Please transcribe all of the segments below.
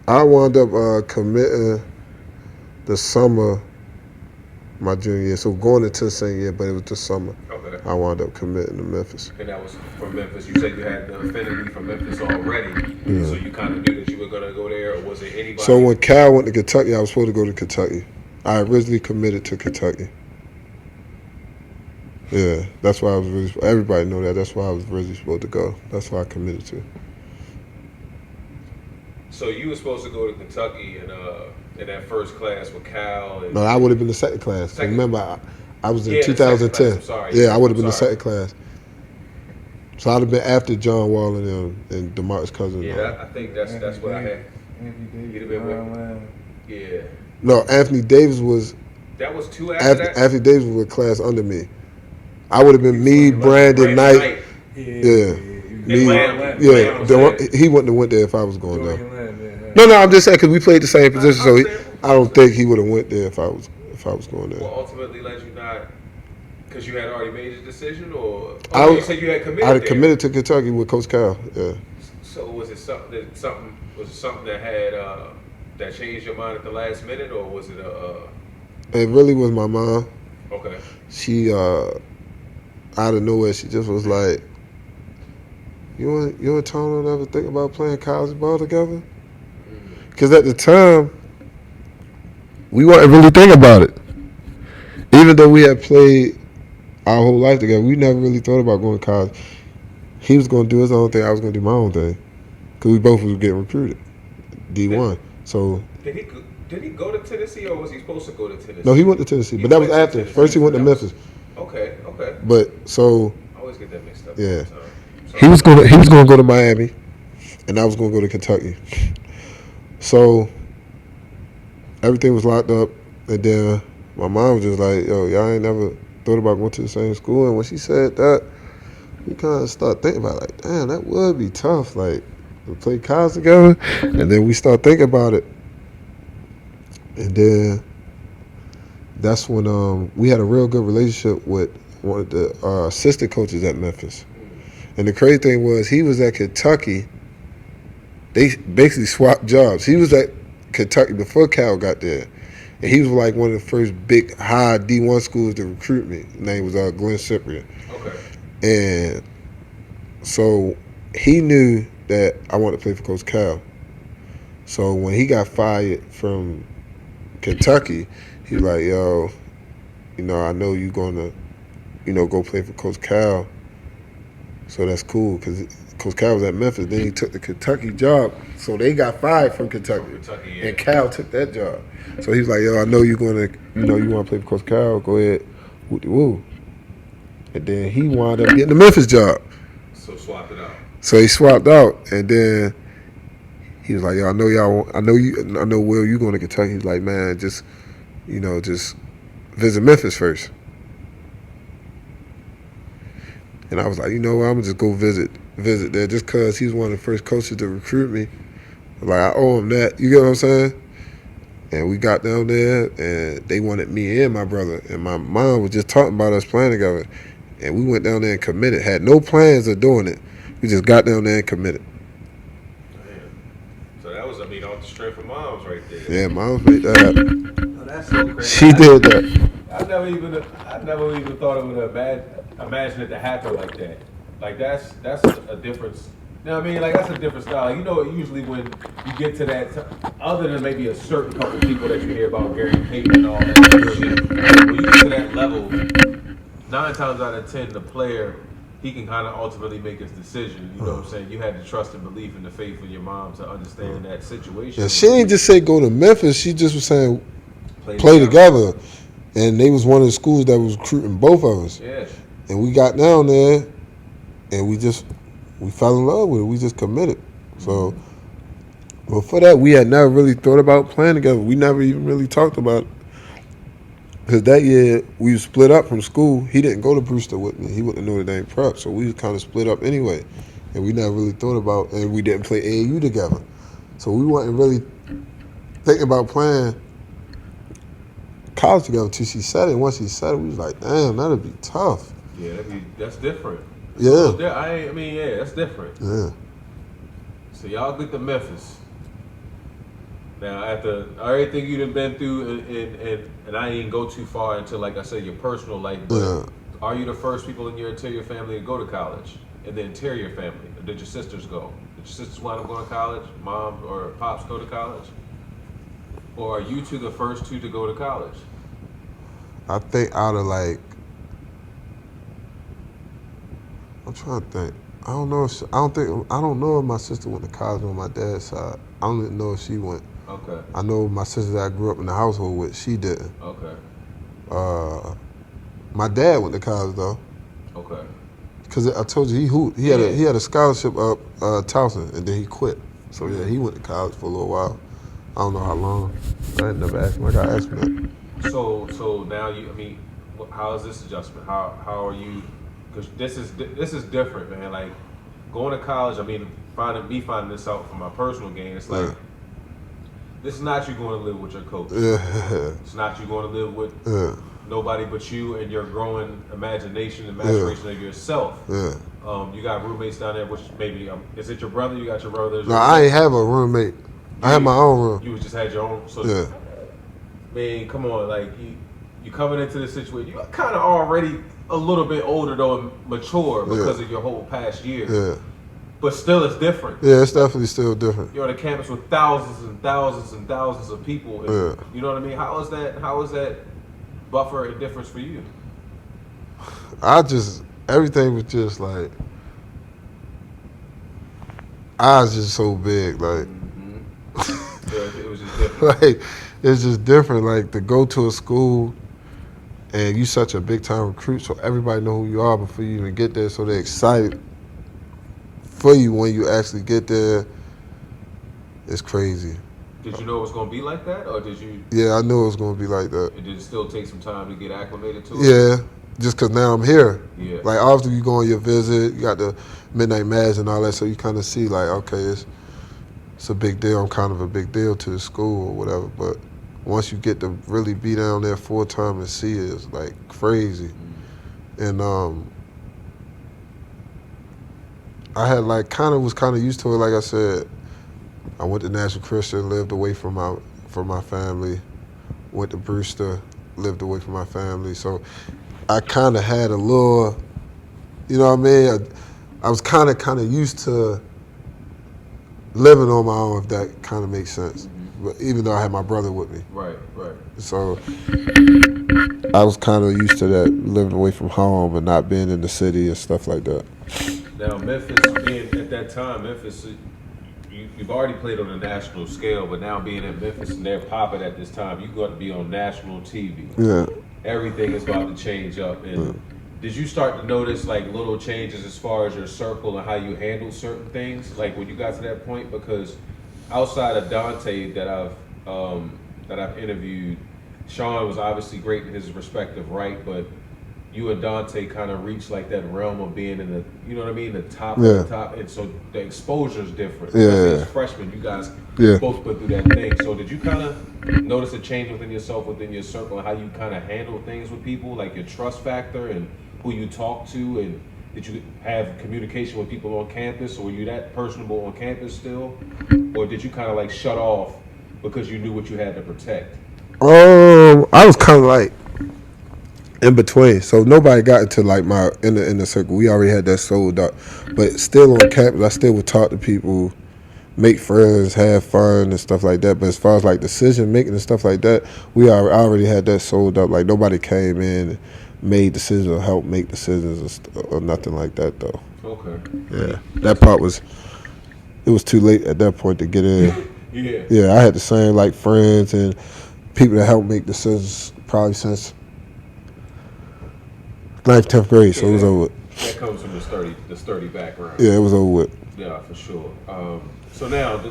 I wound up committing the summer my junior year. So going into the same year, but it was the summer. Okay. I wound up committing to Memphis. And that was from Memphis. You said you had the affinity for Memphis already, so Yeah. you kind of knew that you were going to go there, or was it anybody? So when Cal went to Kentucky, I was supposed to go to Kentucky. I originally committed to Kentucky. Yeah, that's why I was really. Everybody know that. That's why I was really supposed to go. That's why I committed to. So you were supposed to go to Kentucky and in that first class with Cal. And No, I would have been the second class. Second. Remember, I was in Yeah, the second 2010. class, I'm sorry. Yeah, I would have I'm been the sorry. second class. So I'd have been after John Wall and DeMarcus Cousins. Yeah, I think that's what I had. He'd have been with. Yeah. No, Anthony Davis was. That was two after that. Anthony Davis was a class under me. I would have been me, Brandon Knight. Yeah. Me. Lamb. Yeah. He wouldn't have went there if I was going there. No, I'm just saying because we played the same position, so I don't think he would have went there if I was going there. Well, ultimately, led you not because you had already made a decision, or you said you had committed. I had committed to Kentucky with Coach Cal. Yeah. So was it something that had that changed your mind at the last minute, or was it It really was my mom. Okay. She out of nowhere, she just was like, "You and Tony don't ever think about playing college ball together?" Because at the time, we weren't really thinking about it. Even though we had played our whole life together, we never really thought about going to college. He was going to do his own thing. I was going to do my own thing. Because we both was getting recruited. D1. So. Did he go to Tennessee, or was he supposed to go to Tennessee? No, he went to Tennessee. But that was after. First he went to Memphis. Okay. But so. I always get that mixed up. Yeah. He was going to go to Miami. And I was going to go to Kentucky. So everything was locked up, and then my mom was just like, "Yo, y'all ain't never thought about going to the same school." And when she said that, we kind of started thinking about it, like, damn, that would be tough. Like, we play college together, and then we start thinking about it, and then that's when we had a real good relationship with one of the assistant coaches at Memphis. And the crazy thing was, he was at Kentucky. They basically swapped jobs. He was at Kentucky before Cal got there. And he was like one of the first big high D1 schools to recruit me. His name was Glenn Cyprian. Okay. And so he knew that I wanted to play for Coach Cal. So when he got fired from Kentucky, he was like, "Yo, I know you're going to, go play for Coach Cal. So that's cool," because Coach Cal was at Memphis. Then he took the Kentucky job. So they got fired from Kentucky. Yeah. And Cal took that job. So he was like, "Yo, I know you're going to, you want to play for Coach Cal. Go ahead. Woo-de-woo." And then he wound up getting the Memphis job. So swapped it out. So he swapped out. And then he was like, "Yo, I know Will, you going to Kentucky." He's like, "Man, just visit Memphis first." And I was like, "You know what, I'm going to just go visit there just because he's one of the first coaches to recruit me. Like, I owe him that." You get what I'm saying? And we got down there, and they wanted me and my brother. And my mom was just talking about us playing together. And we went down there and committed. Had no plans of doing it. We just got down there and committed. Man. So that was, off the strength of moms right there. Yeah, moms made that happen. Oh, that's so crazy. She did that. I never even thought it would imagine it to happen like that. Like that's a difference. You know what I mean? Like that's a different style. Like, usually when you get to that, other than maybe a certain couple people that you hear about, Gary Payton and all that shit, when you get to that level, 9 times out of 10, the player, he can kind of ultimately make his decision. You know what I'm saying? You had the trust and belief and the faith of your mom to understand that situation. Yeah, she ain't just say go to Memphis. She just was saying play together. And they was one of the schools that was recruiting both of us. Yeah. And we got down there, and we fell in love with it. We just committed. So, but for that, we had never really thought about playing together. We never even really talked about it. Because that year, we were split up from school. He didn't go to Brewster with me. He went to Notre Dame Prep. So we was kind of split up anyway. And we never really thought about, and we didn't play AAU together. So we wasn't really thinking about playing college together until she said it. Once she said it, we was like, damn, that'd be tough. Yeah, that's different. Yeah. That's different. Yeah. So y'all get to Memphis. Now, after everything you done been through, and I didn't go too far into, like I said, your personal life, but Yeah. are you the first people in your interior family to go to college? In the interior family, or did your sisters go? Did your sisters wind up going to college? Mom or pops go to college? Or are you two the first two to go to college? I think out of like, I'm trying to think. I don't know. I don't know if my sister went to college on my dad's side. I don't even know if she went. Okay. I know my sister that I grew up in the household with, she didn't. Okay. My dad went to college though, Okay. because I told you he hooped. He had a scholarship up Towson, and then he quit. So yeah, he went to college for a little while. I don't know how long. I had never asked him. I got asked him that. So now I mean, how is this adjustment? How are you? Because this is different, man. Like going to college. I mean, finding this out for my personal gain. It's like this is not you going to live with your coach. Yeah. It's not you going to live with nobody but you and your growing imagination and maturation of yourself. Yeah. You got roommates down there, which maybe is it your brother? You got your brothers? No, I ain't have a roommate. I had my own room. You just had your own. So Yeah. man, come on, like you coming into this situation, you kind of already a little bit older though and mature because of your whole past year. Yeah. But still, it's different. Yeah, it's definitely still different. You're on a campus with thousands and thousands and thousands of people. And, Yeah. You know what I mean? How is that buffer and difference for you? Everything was just like, I was just so big, like. So it was just different. Like, it's just different. Like to go to a school and you such a big time recruit, so everybody know who you are before you even get there. So they're excited for you when you actually get there. It's crazy. Did you know it was going to be like that, or did you? Yeah, I knew it was going to be like that. Did it still take some time to get acclimated to it? Yeah, just because now I'm here. Yeah. Like after you go on your visit, you got the midnight mass and all that, so you kind of see like, okay, it's a big deal. I'm kind of a big deal to the school or whatever. But once you get to really be down there full time and see it, it's like crazy. And I had like was kind of used to it. Like I said, I went to National Christian, lived away from my family. Went to Brewster, lived away from my family. So I kind of had a little, you know what I mean? I was kind of used to living on my own, if that kind of makes sense. But even though I had my brother with me. Right. So I was kind of used to that, living away from home and not being in the city and stuff like that. Now, Memphis, being at that time, you've already played on a national scale, but now being in Memphis and they're popping at this time, you're going to be on national TV. Yeah. Everything is about to change up. And did you start to notice like little changes as far as your circle and how you handle certain things, like when you got to that point? Because outside of Dante that I've interviewed, Sean was obviously great in his respective right, but you and Dante kind of reached like that realm of being in the, you know what I mean, the top of the top, and so the exposure is different. Especially as freshmen, you guys both put through that thing. So did you kind of notice a change within yourself, within your circle, and how you kind of handle things with people, like your trust factor and who you talk to, and did you have communication with people on campus, or were you that personable on campus still, or did you kind of like shut off because you knew what you had to protect? I was kind of like in between, so nobody got into like my inner circle. We already had that sold up, but still on campus, I still would talk to people, make friends, have fun and stuff like that. But as far as like decision making and stuff like that, I already had that sold up. Like nobody came in and made decisions or helped make decisions or nothing like that though. Okay. Yeah, that part it was too late at that point to get in. Yeah, I had the same like friends and people that helped make decisions probably since 9th, 10th grade, so it was over with. That comes from the sturdy background. Yeah, it was over with. Yeah, for sure. So now,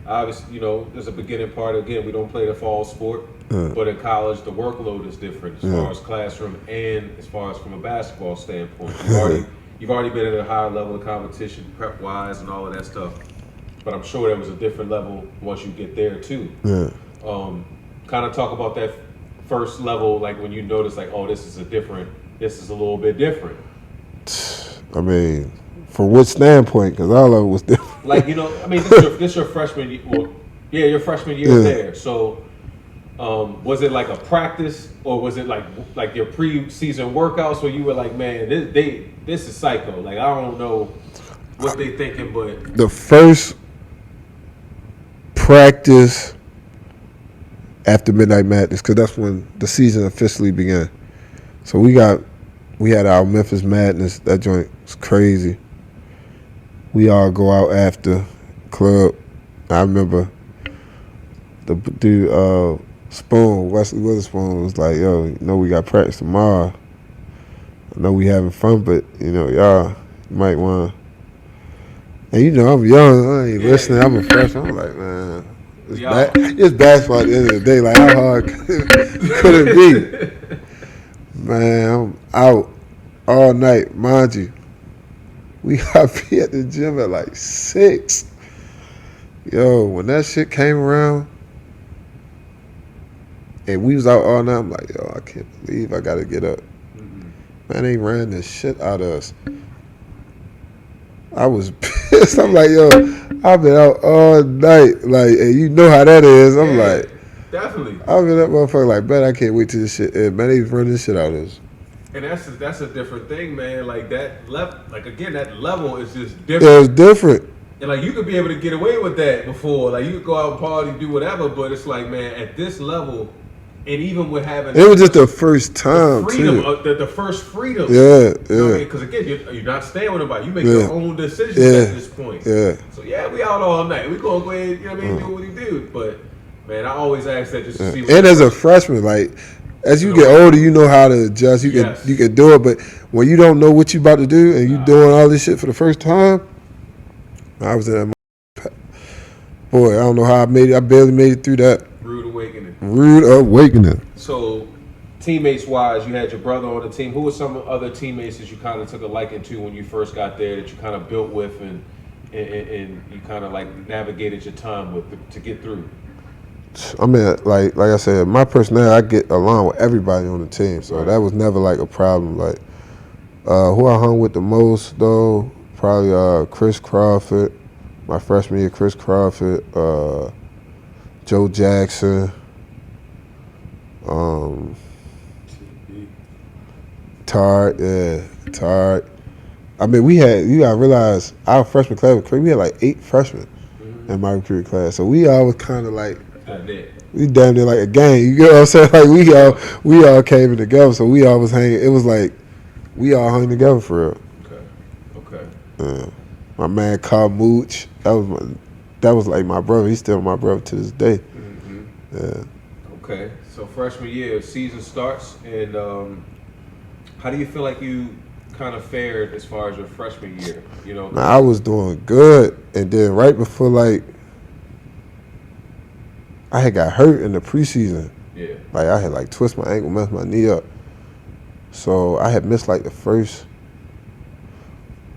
obviously, there's a beginning part. Again, we don't play the fall sport, but in college, the workload is different as far as classroom and as far as from a basketball standpoint. You've already been at a higher level of competition, prep-wise, and all of that stuff. But I'm sure there was a different level once you get there too. Yeah. Kind of talk about that first level, like when you notice, like, oh, this is a little bit different. I mean, from what standpoint? Because all of it was different. Like, this your freshman year. Well, Yeah, your freshman year there. So, was it like a practice, or was it like your preseason workouts where you were like, man, this is psycho. Like I don't know what they thinking, but The first practice after Midnight Madness, because that's when the season officially began. So we had our Memphis Madness. That joint was crazy. We all go out after club. I remember the dude Spoon, Wesley Witherspoon, was like, "Yo, you know we got practice tomorrow. I know we having fun, but you know y'all might want." And you know I'm young, I ain't listening. I'm a freshman. I'm like, man, it's basketball at the end of the day. Like how hard could it be? Man, I'm out all night, mind you. We got to be at the gym at like 6. Yo, when that shit came around and we was out all night, I'm like, yo, I can't believe I got to get up. Man, they ran the shit out of us. I was pissed. I'm like, yo, I've been out all night. Like, and you know how that is. I'm like, definitely. I've been that motherfucker like, man, I can't wait till this shit end. Man, they running this shit out of us. And that's a different thing, man. Like that level, like again, that level is just different. Yeah, it's different. And like you could be able to get away with that before, like you could go out and party, do whatever. But it's like, man, at this level, and even with having it was just the first time, the freedom, too. The first freedom. Yeah, you know yeah. Because again, you're not staying with nobody. You make your own decisions at this point. Yeah. So yeah, we out all night. We gonna go ahead, you know what I mean, do what we do. But man, I always ask that just to see. And as a freshman, like. As you get older, you know how to adjust. You can do it, but when you don't know what you about to do and you doing all this shit for the first time, I was in that. Boy, I don't know how I made it. I barely made it through that. Rude awakening. So, teammates wise, you had your brother on the team. Who were some other teammates that you kind of took a liking to when you first got there, that you kind of built with and you kind of like navigated your time with to get through? I mean, like I said, my personality, I get along with everybody on the team, so that was never like a problem. Like, who I hung with the most though, probably Chris Crawford, my freshman year. Chris Crawford, Joe Jackson, Tard. I mean, you gotta realize our freshman class was crazy. We had like 8 freshmen in my recruiting class, so we all was kind of like. We damn near like a gang, you know what I'm saying? Like we all came in together, so we all was hanging. It was like we all hung together for real. Okay. My man Carl Mooch, that was like my brother. He's still my brother to this day. Yeah. Okay, so freshman year, season starts, and how do you feel like you kind of fared as far as your freshman year? You know, now, I was doing good, and then right before like. I had got hurt in the preseason. Yeah. Like I had like twist my ankle, messed my knee up. So I had missed like the first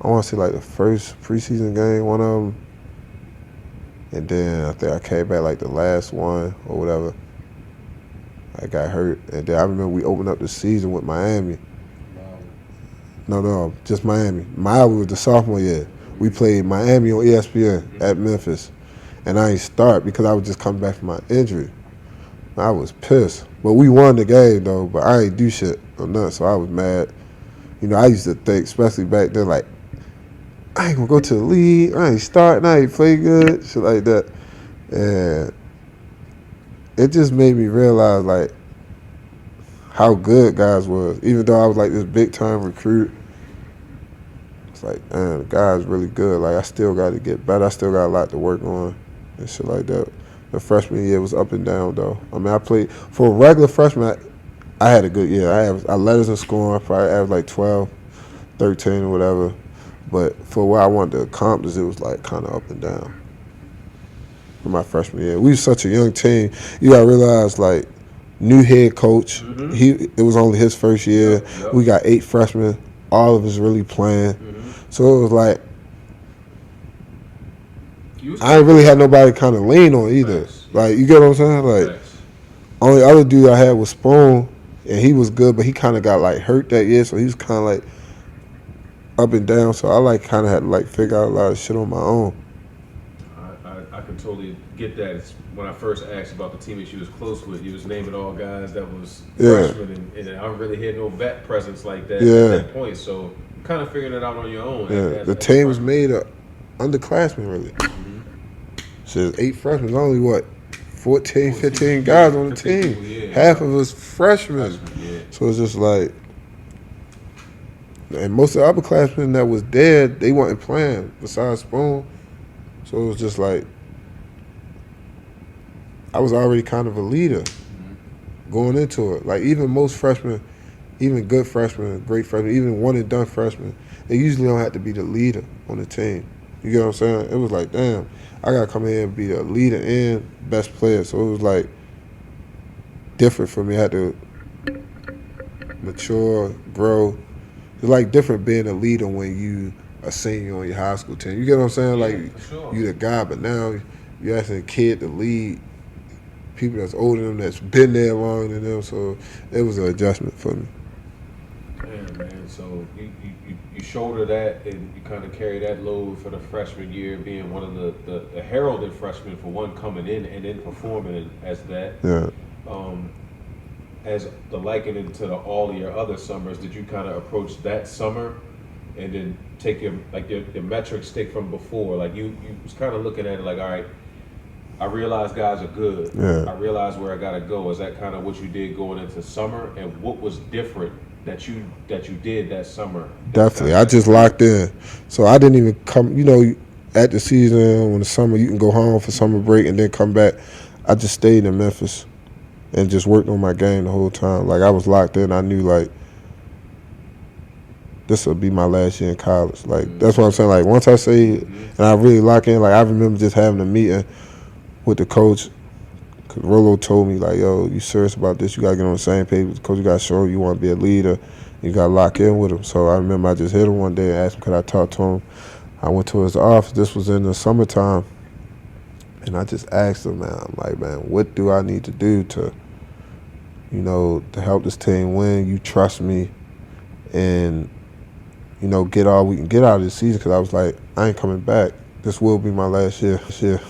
preseason game, one of them. And then I think I came back like the last one or whatever. I got hurt. And then I remember we opened up the season with Miami. No, just Miami. Miami was the sophomore year. We played Miami on ESPN at Memphis. And I ain't start because I was just coming back from my injury. I was pissed. But we won the game, though, but I ain't do shit or nothing, so I was mad. You know, I used to think, especially back then, like, I ain't gonna go to the league, I ain't starting, I ain't play good, shit like that. And it just made me realize, like, how good guys was. Even though I was, like, this big-time recruit, it's like, man, the guy's really good. Like, I still got to get better. I still got a lot to work on and shit like that. The freshman year was up and down, though. I mean, I played for a regular freshman. I had a good year. I led us in scoring. Probably averaged like 12, 13 or whatever. But for what I wanted to accomplish, it was like kind of up and down. For my freshman year, we was such a young team. You gotta realize, like, new head coach. It was only his first year. We got 8 freshmen. All of us really playing. So it was like. I ain't really had nobody kind of lean on either. Like, you get what I'm saying? Like, only other dude I had was Spoon, and he was good, but he kind of got, like, hurt that year, so he was kind of, like, up and down. So I, like, kind of had to, like, figure out a lot of shit on my own. I can totally get that when I first asked about the team that she was close with. You was naming all guys that was Yeah. freshmen, and I don't really hear no vet presence like that Yeah. at that point. So kind of figuring it out on your own. Yeah, as the a team was freshman. made of underclassmen, really. So there's 8 freshmen, there's only what, 14, 15 guys on the 15 team. people, yeah. Half of us freshmen. Yeah. So it's just like, and most of the upperclassmen that was there, they weren't playing besides Spoon. So it was just like, I was already kind of a leader going into it. Like even most freshmen, even good freshmen, great freshmen, even one and done freshmen, they usually don't have to be the leader on the team. You get what I'm saying? It was like, damn, I gotta come here and be the leader and best player. So it was like different for me. I had to mature, grow. It's like different being a leader when you a senior on your high school team. You get what I'm saying? Yeah, Like for sure. you the guy, but now you're asking a kid to lead people that's older than them, that's been there longer than them. So it was an adjustment for me. Damn, man. So you shoulder that and you kind of carry that load for the freshman year, being one of the heralded freshmen for one coming in and then performing as that. Yeah. As the likening to all of your other summers, did you kind of approach that summer and then take your metric stick from before? Like you was kind of looking at it like, all right, I realize guys are good. Yeah. I realize where I gotta go. Is that kind of what you did going into summer? And what was different that you did that summer? Definitely. I just locked in. So I didn't even come, at the season, when the summer, you can go home for summer break and then come back. I just stayed in Memphis and just worked on my game the whole time. Like, I was locked in. I knew, like, this will be my last year in college. Like, that's what I'm saying. Like, once I say, and I really lock in, like, I remember just having a meeting with the coach. Cause Rolo told me, like, yo, you serious about this? You got to get on the same page with the coach. You got to show him you want to be a leader. You got to lock in with him. So I remember I just hit him one day and asked him, could I talk to him? I went to his office. This was in the summertime. And I just asked him, man, I'm like, man, what do I need to do to help this team win? You trust me and, get all we can get out of this season. Because I was like, I ain't coming back. This will be my last year.